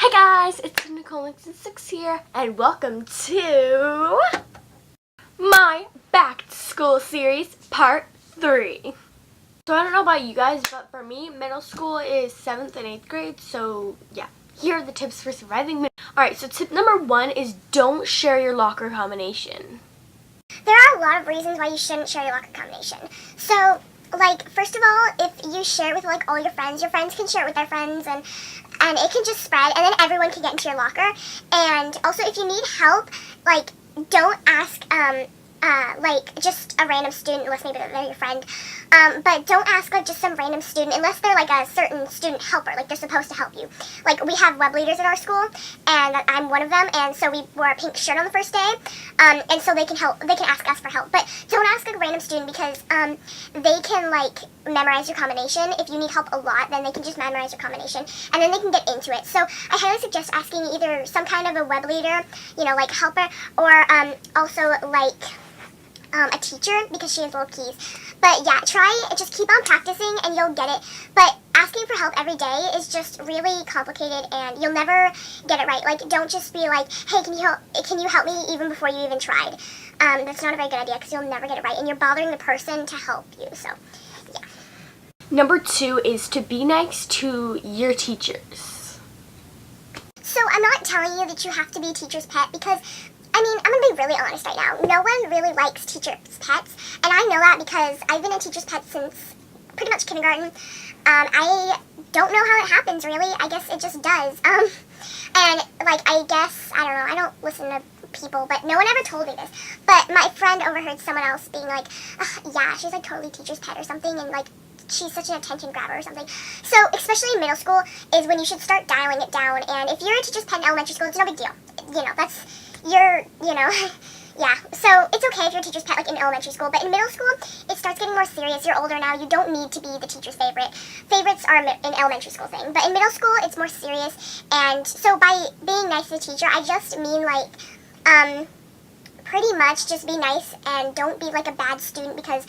Hey guys, it's Nicole6 here, and welcome to my Back to School series, Part 3. So I don't know about you guys, but for me, middle school is 7th and 8th grade, so yeah. Here are the tips for surviving. Alright, so tip number 1 is don't share your locker combination. There are a lot of reasons why you shouldn't share your locker combination. So, first of all, if you share it with, all your friends can share it with their friends, and it can just spread, and then everyone can get into your locker. And also, if you need help, don't ask, just a random student, unless maybe they're your friend. But don't ask, just some random student, unless they're, a certain student helper, they're supposed to help you. We have web leaders at our school, and I'm one of them, and so we wore a pink shirt on the first day, and so they can ask us for help. But don't ask, a random student, because, they can, memorize your combination. If you need help a lot, then they can just memorize your combination, and then they can get into it. So I highly suggest asking either some kind of a web leader, helper, or, also, a teacher, because she has little keys. But yeah, just keep on practicing and you'll get it. But asking for help every day is just really complicated and you'll never get it right. Don't just be hey, can you help me, even before you even tried. That's not a very good idea, because you'll never get it right and you're bothering the person to help you. So yeah. Number 2 is to be nice to your teachers. So I'm not telling you that you have to be a teacher's pet, because I'm going to be really honest right now. No one really likes teacher's pets, and I know that because I've been a teacher's pet since pretty much kindergarten. I don't know how it happens, really. I guess it just does. And, I guess, I don't know, I don't listen to people, but no one ever told me this. But my friend overheard someone else being yeah, she's, totally teacher's pet or something, and, she's such an attention grabber or something. So, especially in middle school, is when you should start dialing it down, and if you're a teacher's pet in elementary school, it's no big deal. Yeah, so it's okay if you're a teacher's pet, in elementary school, but in middle school, it starts getting more serious. You're older now, you don't need to be the teacher's favorite. Favorites are an elementary school thing, but in middle school, it's more serious, and so by being nice to the teacher, I just mean, pretty much just be nice, and don't be, a bad student, because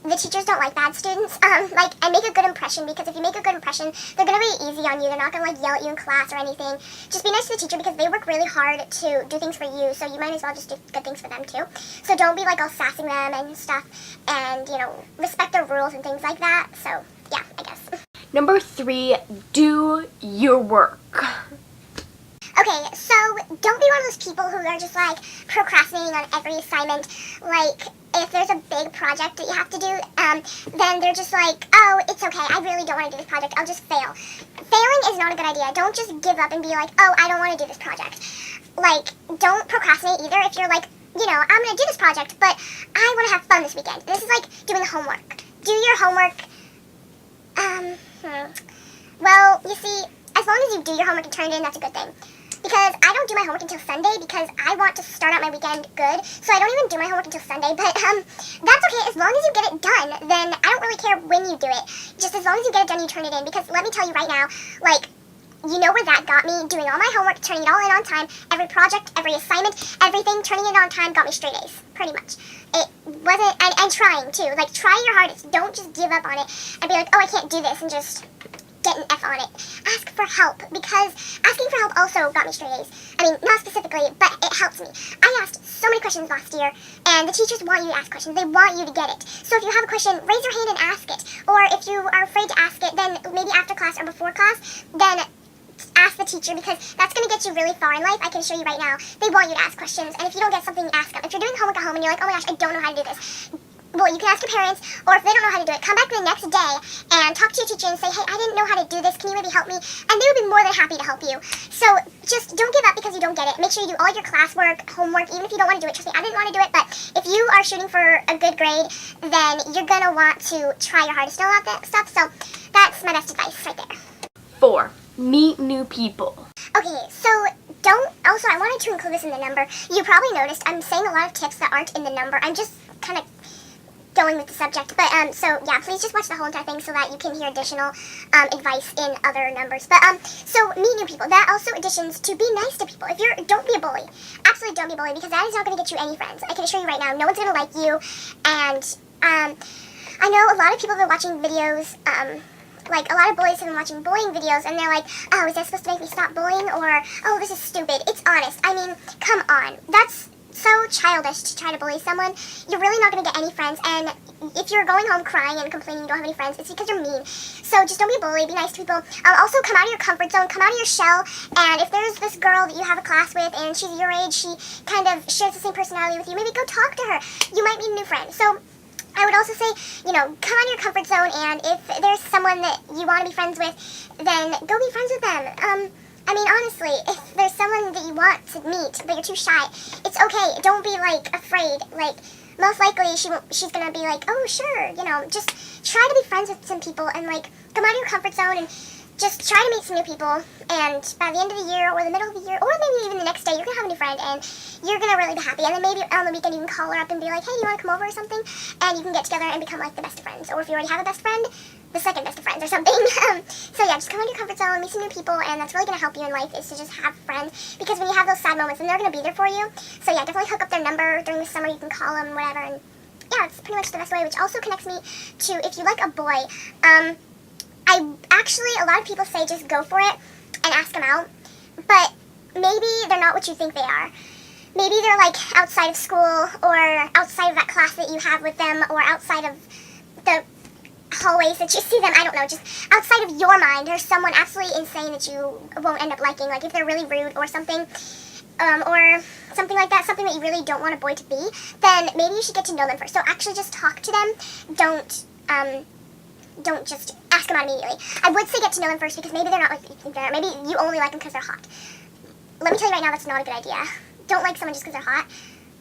the teachers don't like bad students, and make a good impression, because if you make a good impression, they're going to be easy on you. They're not going to, yell at you in class or anything. Just be nice to the teacher, because they work really hard to do things for you, so you might as well just do good things for them, too. So don't be, all sassing them and stuff, and, respect their rules and things like that. So, yeah, I guess. Number 3, do your work. Okay, so don't be one of those people who are just, procrastinating on every assignment. If there's a big project that you have to do, then they're just oh, it's okay, I really don't want to do this project, I'll just fail. Failing is not a good idea. Don't just give up and be oh, I don't want to do this project. Don't procrastinate either if you're I'm going to do this project, but I want to have fun this weekend. This is doing the homework. Do your homework. Well, you see, as long as you do your homework and turn it in, that's a good thing. Because I don't do my homework until Sunday, because I want to start out my weekend good, so I don't even do my homework until Sunday, but that's okay. As long as you get it done, then I don't really care when you do it. Just as long as you get it done, you turn it in, because let me tell you right now, you know where that got me? Doing all my homework, turning it all in on time, every project, every assignment, everything, turning it on time got me straight A's, pretty much. It wasn't, and trying too, try your hardest. Don't just give up on it and be oh, I can't do this, and just get an F on it. Ask for help, because asking for help also got me straight A's. I mean, not specifically, but it helps me. I asked so many questions last year, and the teachers want you to ask questions. They want you to get it. So if you have a question, raise your hand and ask it. Or if you are afraid to ask it, then maybe after class or before class, then ask the teacher, because that's going to get you really far in life. I can assure you right now. They want you to ask questions, and if you don't get something, ask them. If you're doing homework at home and you're oh my gosh, I don't know how to do this, well, you can ask your parents, or if they don't know how to do it, come back the next day and talk to your teacher and say, hey, I didn't know how to do this, can you maybe help me? And they would be more than happy to help you. So just don't give up because you don't get it. Make sure you do all your classwork, homework, even if you don't want to do it. Trust me, I didn't want to do it, but if you are shooting for a good grade, then you're going to want to try your hardest and all that stuff. So that's my best advice right there. 4, meet new people. Okay, so also I wanted to include this in the number. You probably noticed I'm saying a lot of tips that aren't in the number. I'm just kind of going with the subject, but so yeah, please just watch the whole entire thing so that you can hear additional advice in other numbers. But so meet new people. That also additions to be nice to people. If don't be a bully. Absolutely don't be a bully, because that is not going to get you any friends. I can assure you right now, no one's going to like you. And I know a lot of people have been watching videos like, a lot of boys have been watching bullying videos, and they're like, oh, is that supposed to make me stop bullying? Or, oh, this is stupid. It's honest. I mean, come on. That's so childish to try to bully someone. You're really not going to get any friends, and if you're going home crying and complaining you don't have any friends, it's because you're mean. So just don't be a bully. Be nice to people. Also, come out of your comfort zone. Come out of your shell. And if there's this girl that you have a class with, and she's your age, she kind of shares the same personality with you, maybe go talk to her. You might meet a new friend. So I would also say, come out of your comfort zone, and if there's someone that you want to be friends with, then go be friends with them. I mean, honestly, if there's someone that you want to meet, but you're too shy, it's okay. Don't be, afraid. Most likely she's going to be like, oh, sure, just try to be friends with some people and, come out of your comfort zone and just try to meet some new people. And by the end of the year or the middle of the year or maybe even the next day, you're going to have a new friend and you're going to really be happy. And then maybe on the weekend you can call her up and be like, hey, you want to come over or something? And you can get together and become, the best of friends. Or if you already have a best friend, the second best of friends or something. So yeah, just come out of your comfort zone, meet some new people, and that's really going to help you in life is to just have friends. Because when you have those sad moments, then they're going to be there for you. So yeah, definitely hook up their number during the summer. You can call them, whatever. And yeah, it's pretty much the best way, which also connects me to if you like a boy. A lot of people say just go for it and ask them out. But maybe they're not what you think they are. Maybe they're outside of school or outside of that class that you have with them or outside of the hallways that you see them, I don't know, just outside of your mind, there's someone absolutely insane that you won't end up liking, if they're really rude or something, or something like that, something that you really don't want a boy to be, then maybe you should get to know them first. So actually just talk to them, don't just ask them out immediately. I would say get to know them first because maybe they're not like you think they are, maybe you only like them because they're hot. Let me tell you right now, that's not a good idea. Don't like someone just because they're hot.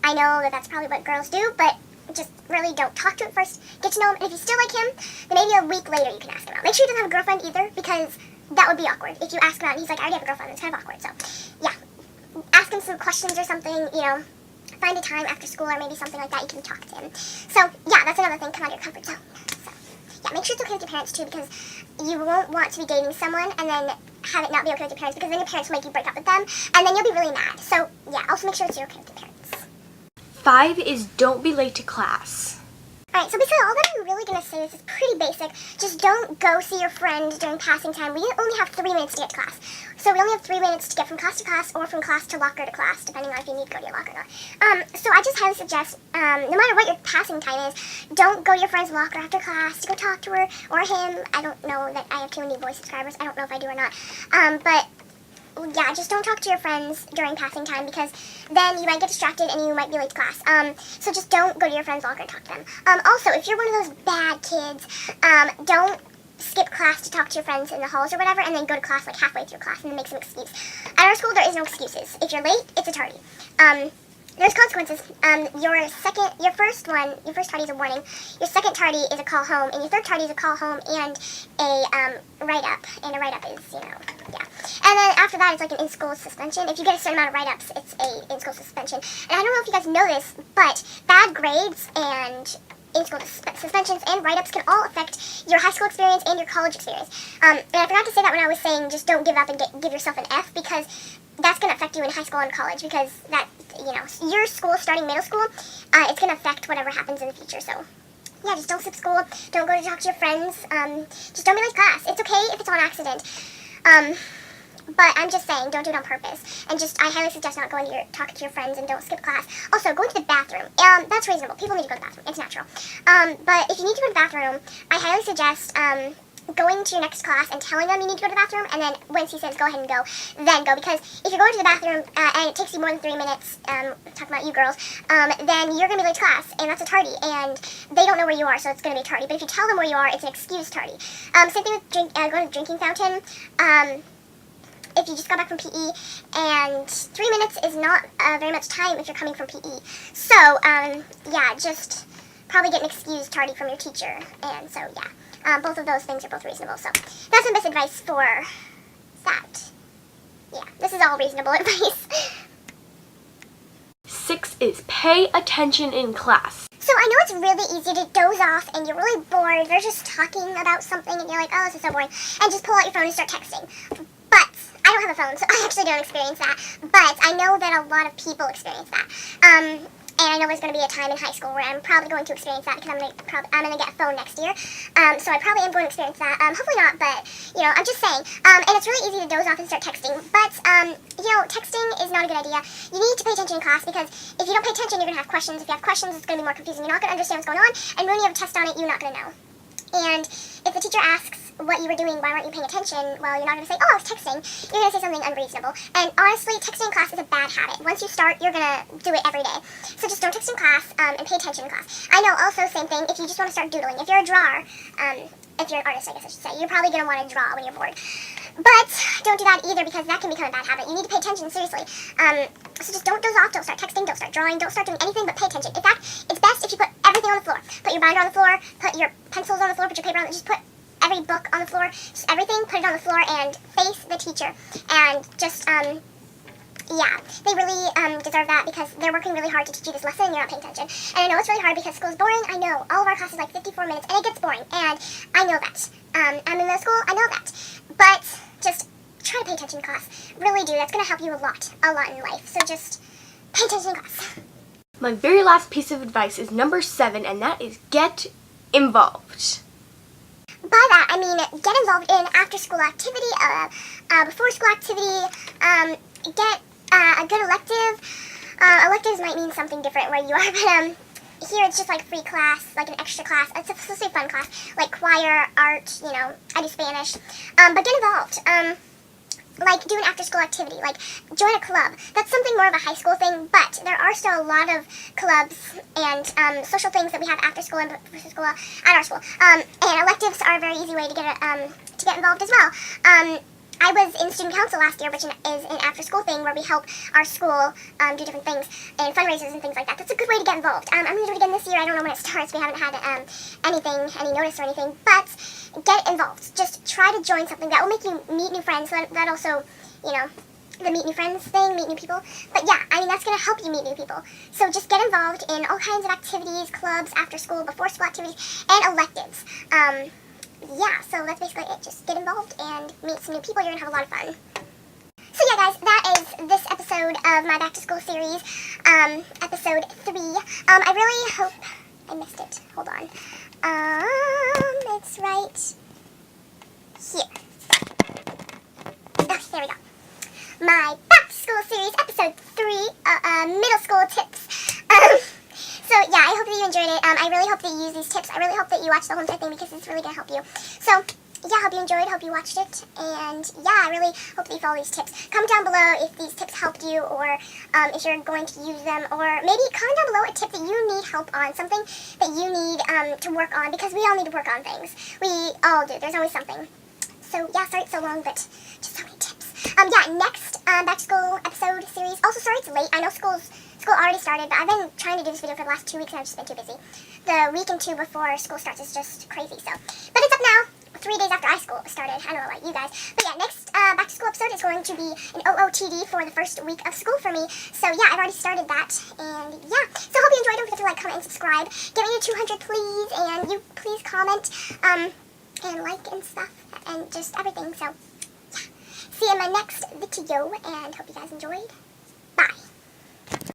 I know that that's probably what girls do, but just really don't. Talk to him first, get to know him, and if you still like him, then maybe a week later you can ask him out. Make sure he doesn't have a girlfriend either, because that would be awkward. If you ask him out and he's like, I already have a girlfriend, it's kind of awkward. So, yeah. Ask him some questions or something, find a time after school or maybe something like that you can talk to him. So, yeah, that's another thing, come out of your comfort zone. So, yeah, make sure it's okay with your parents too, because you won't want to be dating someone and then have it not be okay with your parents, because then your parents will make you break up with them, and then you'll be really mad. So, yeah, also make sure it's okay with your parents. 5 is don't be late to class. Alright, so basically all that I'm really going to say is pretty basic. Just don't go see your friend during passing time. We only have 3 minutes to get to class. So we only have 3 minutes to get from class to class or from class to locker to class, depending on if you need to go to your locker or not. So I just highly suggest, no matter what your passing time is, don't go to your friend's locker after class to go talk to her or him. I don't know that I have too many boy subscribers. I don't know if I do or not. But yeah, just don't talk to your friends during passing time, because then you might get distracted and you might be late to class. So just don't go to your friend's locker and talk to them. Also, if you're one of those bad kids, don't skip class to talk to your friends in the halls or whatever, and then go to class halfway through class and then make some excuse. At our school, there is no excuses. If you're late, it's a tardy. There's consequences. Your first tardy is a warning. Your second tardy is a call home, and your third tardy is a call home and a write-up. And a write-up is, yeah. And then after that, it's an in-school suspension. If you get a certain amount of write-ups, it's a in-school suspension. And I don't know if you guys know this, but bad grades and in-school suspensions and write-ups can all affect your high school experience and your college experience. And I forgot to say that when I was saying just don't give up and give yourself an F, because that's going to affect you in high school and college, because that, your school starting middle school, it's going to affect whatever happens in the future. So, yeah, just don't skip school. Don't go to talk to your friends. Just don't be late to class. It's okay if it's on accident. But I'm just saying, don't do it on purpose. And I highly suggest not talking to your friends and don't skip class. Also, going to the bathroom. That's reasonable. People need to go to the bathroom. It's natural. But if you need to go to the bathroom, I highly suggest going to your next class and telling them you need to go to the bathroom, and then once he says go ahead and go, then go. Because if you're going to the bathroom and it takes you more than 3 minutes, talking about you girls, then you're going to be late to class, and that's a tardy, and they don't know where you are, so it's going to be a tardy. But if you tell them where you are, it's an excuse tardy. Same thing with going to the drinking fountain. If you just got back from PE, and 3 minutes is not very much time if you're coming from PE. So, yeah, just probably get an excuse tardy from your teacher, and so, yeah. Both of those things are both reasonable, so that's my best advice for that. Yeah, this is all reasonable advice. 6 is pay attention in class. So I know it's really easy to doze off and you're really bored. They're just talking about something and you're like, oh, this is so boring. And just pull out your phone and start texting. But I don't have a phone, so I actually don't experience that. But I know that a lot of people experience that. And I know there's going to be a time in high school where I'm probably going to experience that because I'm going to get a phone next year. So I probably am going to experience that. Hopefully not, but, I'm just saying. And it's really easy to doze off and start texting. But, texting is not a good idea. You need to pay attention in class because if you don't pay attention, you're going to have questions. If you have questions, it's going to be more confusing. You're not going to understand what's going on. And when you have a test on it, you're not going to know. And if the teacher asks what you were doing, why weren't you paying attention, well, you're not going to say, oh, I was texting. You're going to say something unreasonable. And honestly, texting in class is a bad habit. Once you start, you're going to do it every day. So just don't text in class and pay attention in class. I know, also, same thing, if you just want to start doodling. If you're a drawer, if you're an artist, I guess I should say, you're probably going to want to draw when you're bored. But don't do that either because that can become a bad habit. You need to pay attention, seriously. So just don't doze off, don't start texting, don't start drawing, don't start doing anything but pay attention. In fact, it's best if you put everything on the floor. Put your binder on the floor, put your pencils on the floor, put your paper on the floor, just put every book on the floor, just everything, put it on the floor and face the teacher. And just, they really deserve that because they're working really hard to teach you this lesson and you're not paying attention. And I know it's really hard because school is boring. I know. All of our class is like 54 minutes and it gets boring. And I know that. I'm in middle school. I know that. But just try to pay attention in class. Really do. That's going to help you a lot in life. So just pay attention in class. My very last piece of advice is number 7, and that is get involved. By that, I mean get involved in after-school activity, before-school activity, get a good elective. Electives might mean something different where you are, but here it's just like free class, like an extra class. It's supposed to be a fun class, like choir, art, I do Spanish. But get involved. Like do an after-school activity, like join a club. That's something more of a high school thing, but there are still a lot of clubs and social things that we have after school and before school at our school. And electives are a very easy way to get involved as well. I was in student council last year, which is an after-school thing where we help our school do different things and fundraisers and things like that. That's a good way to get involved. I'm going to do it again this year. I don't know when it starts. We haven't had any notice or anything. But get involved. Just try to join something that will make you meet new friends. So that also, the meet new friends thing, meet new people. But yeah, that's going to help you meet new people. So just get involved in all kinds of activities, clubs, after school, before school activities, and electives. So that's basically it. Just get involved and meet some new people. You're going to have a lot of fun. So yeah, guys, that is this episode of my Back to School series, episode 3. I really hope I missed it. Hold on. It's right here. Okay, there we go. My Back to School series, episode 3, middle school tips. So yeah, I hope that you enjoyed it. I really hope that you use these tips. I really hope that you watch the whole entire thing because it's really going to help you. So yeah, hope you enjoyed, hope you watched it. And yeah, I really hope that you follow these tips. Comment down below if these tips helped you or if you're going to use them. Or maybe comment down below a tip that you need help on, something that you need to work on because we all need to work on things. We all do. There's always something. So yeah, sorry it's so long, but just so many tips. Next Back to School episode series. Also, sorry it's late. I know school already started, but I've been trying to do this video for the last 2 weeks and I've just been too busy. The week and 2 before school starts is just crazy, so. But it's up now, 3 days after school started. I don't know about you guys. But yeah, next Back to School episode is going to be an OOTD for the first week of school for me. So yeah, I've already started that. And yeah, so hope you enjoyed. Don't forget to like, comment, and subscribe. Get me to 200, please. And you please comment and like and stuff and just everything. So yeah, see you in my next video and hope you guys enjoyed. Bye.